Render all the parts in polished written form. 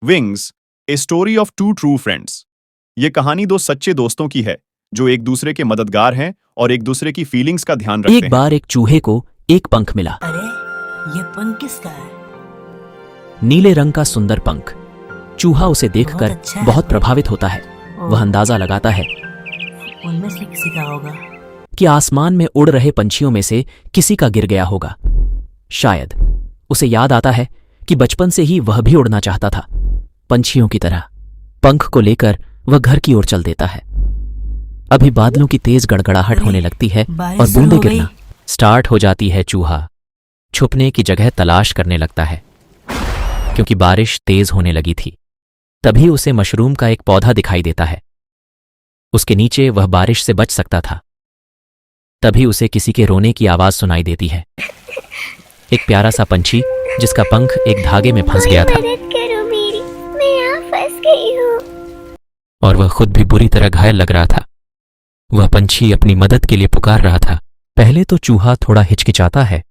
Wings, a story of two true friends. ये कहानी दो सच्चे दोस्तों की है जो एक दूसरे के मददगार हैं और एक दूसरे की फीलिंग्स का ध्यान रखते एक हैं। बार एक चूहे को एक पंख मिला। अरे ये पंख किसका है? नीले रंग का सुंदर पंख। चूहा उसे देखकर बहुत अच्छा है। बहुत प्रभावित होता है। वह अंदाजा लगाता है उनमें से किसी का होगा। कि आसमान में उड़ रहे पंछियों में से किसी का गिर गया होगा। शायद उसे याद आता है कि बचपन से ही वह भी उड़ना चाहता था, पंछियों की तरह। पंख को लेकर वह घर की ओर चल देता है। अभी बादलों की तेज गड़गड़ाहट होने लगती है बारिश और बूंदें हो गई। गिरना स्टार्ट हो जाती है। चूहा छुपने की जगह तलाश करने लगता है क्योंकि बारिश तेज होने लगी थी। तभी उसे मशरूम का एक पौधा दिखाई देता है। उसके नीचे वह बारिश से बच सकता था। तभी उसे किसी के रोने की आवाज सुनाई देती है। एक प्यारा सा पंछी जिसका पंख एक धागे में फंस गया था मदद करो मेरी, मैं यहाँ फंस गई हूँ। और वह खुद भी बुरी तरह घायल लग रहा था। वह पंछी अपनी मदद के लिए पुकार रहा था। पहले तो चूहा थोड़ा हिचकिचाता है,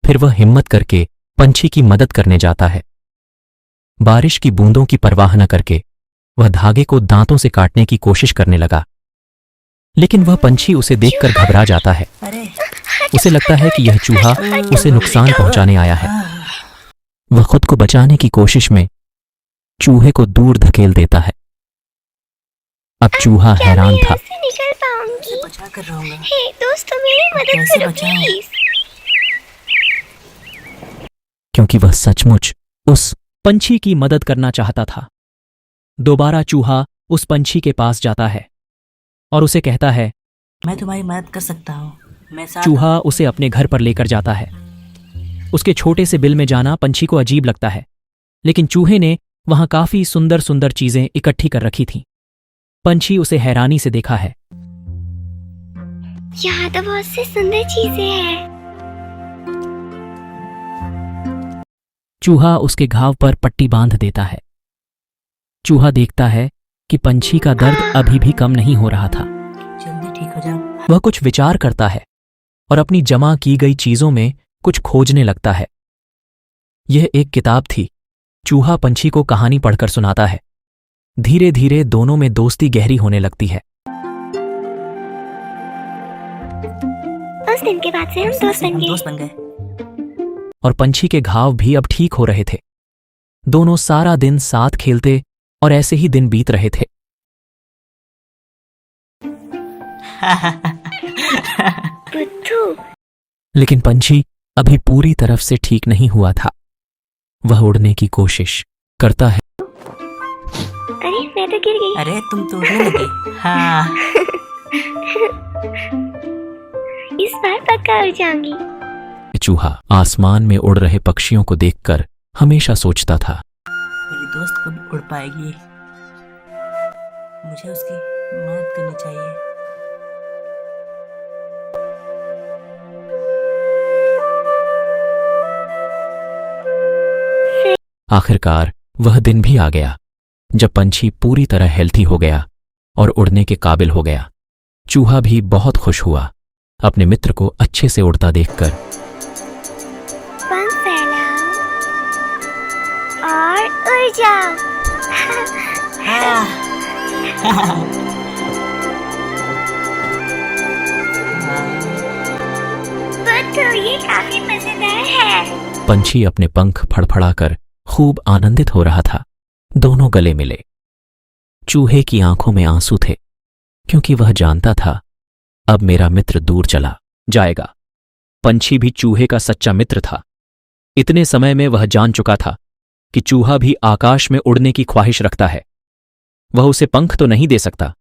फिर वह हिम्मत करके पंछी की मदद करने जाता है। बारिश की बूंदों की परवाह न करके वह धागे को दांतों से काटने की कोशिश करने लगा, लेकिन वह पंछी उसे देखकर घबरा जाता है। अरे उसे लगता है कि यह चूहा उसे नुकसान पहुंचाने आया है। वह खुद को बचाने की कोशिश में चूहे को दूर धकेल देता है। अब चूहा क्या हैरान मैं था। यहाँ से निकल पाऊंगी? बचा कर रहूंगा। हे दोस्तों, मेरी मदद कैसे करो बचाऊं? प्लीज। क्योंकि वह सचमुच उस पंछी की मदद करना चाहता था। दोबारा चूहा उस पंछी के पास जाता है और उसे कहता है। मैं तुम्हारी मदद कर सकता हूँ। मैं साथ चूहा उसे अपने घर पर लेकर जाता है। उसके छोटे से बिल में जाना पंछी को अजीब लगता है, लेकिन चूहे ने वहां काफी सुंदर सुंदर चीजें इकट्ठी कर रखी थीं। पंछी उसे हैरानी से देखा है। यहाँ तो बहुत सी सुंदर चीजें हैं। चूहा उसके घाव पर पट्टी बांध देता है। चूहा देखता है कि पंछी का दर्द अभी भी कम नहीं हो रहा था। जल्दी ठीक हो जाओ। वह कुछ विचार करता है और अपनी जमा की गई चीजों में कुछ खोजने लगता है। यह एक किताब थी। चूहा पंछी को कहानी पढ़कर सुनाता है। धीरे धीरे दोनों में दोस्ती गहरी होने लगती है। उस दिन के बाद से हम दोस्त बन गए। दोस्त बन गए। और पंछी के घाव भी अब ठीक हो रहे थे। दोनों सारा दिन साथ खेलते और ऐसे ही दिन बीत रहे थे। बुद्धू, लेकिन पंछी अभी पूरी तरफ से ठीक नहीं हुआ था। वह उड़ने की कोशिश करता है। अरे मैं तो गिर गई। अरे तुम तो उड़ने लगे। हाँ इस बार पक्का उड़ जाऊंगी। चूहा आसमान में उड़ रहे पक्षियों को देखकर हमेशा सोचता था, मेरी दोस्त कब उड़ पाएगी? मुझे उसकी मदद करनी चाहिए। आखिरकार वह दिन भी आ गया जब पंछी पूरी तरह हेल्थी हो गया और उड़ने के काबिल हो गया। चूहा भी बहुत खुश हुआ अपने मित्र को अच्छे से उड़ता देखकर। पंख फैलाओ और उड़ जाओ। बुद्धू, ये काफी मजेदार है। पंछी अपने पंख फड़फड़ाकर खूब आनंदित हो रहा था। दोनों गले मिले। चूहे की आंखों में आंसू थे क्योंकि वह जानता था अब मेरा मित्र दूर चला जाएगा। पंछी भी चूहे का सच्चा मित्र था। इतने समय में वह जान चुका था कि चूहा भी आकाश में उड़ने की ख्वाहिश रखता है। वह उसे पंख तो नहीं दे सकता,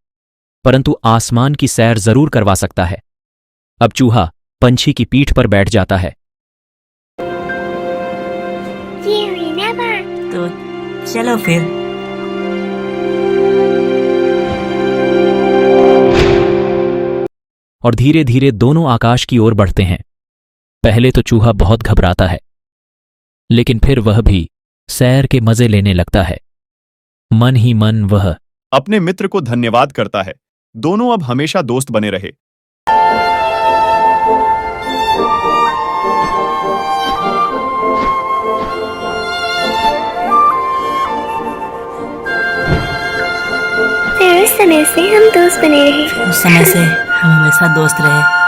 परंतु आसमान की सैर जरूर करवा सकता है। अब चूहा पंछी की पीठ पर बैठ जाता है। ये हुई ना बात। तो चलो फिर। और धीरे धीरे दोनों आकाश की ओर बढ़ते हैं। पहले तो चूहा बहुत घबराता है, लेकिन फिर वह भी सैर के मजे लेने लगता है। मन ही मन वह अपने मित्र को धन्यवाद करता है। दोनों अब हमेशा दोस्त बने रहे। समय से हम दोस्त बने रहे। उस समय से हम हमेशा दोस्त रहे।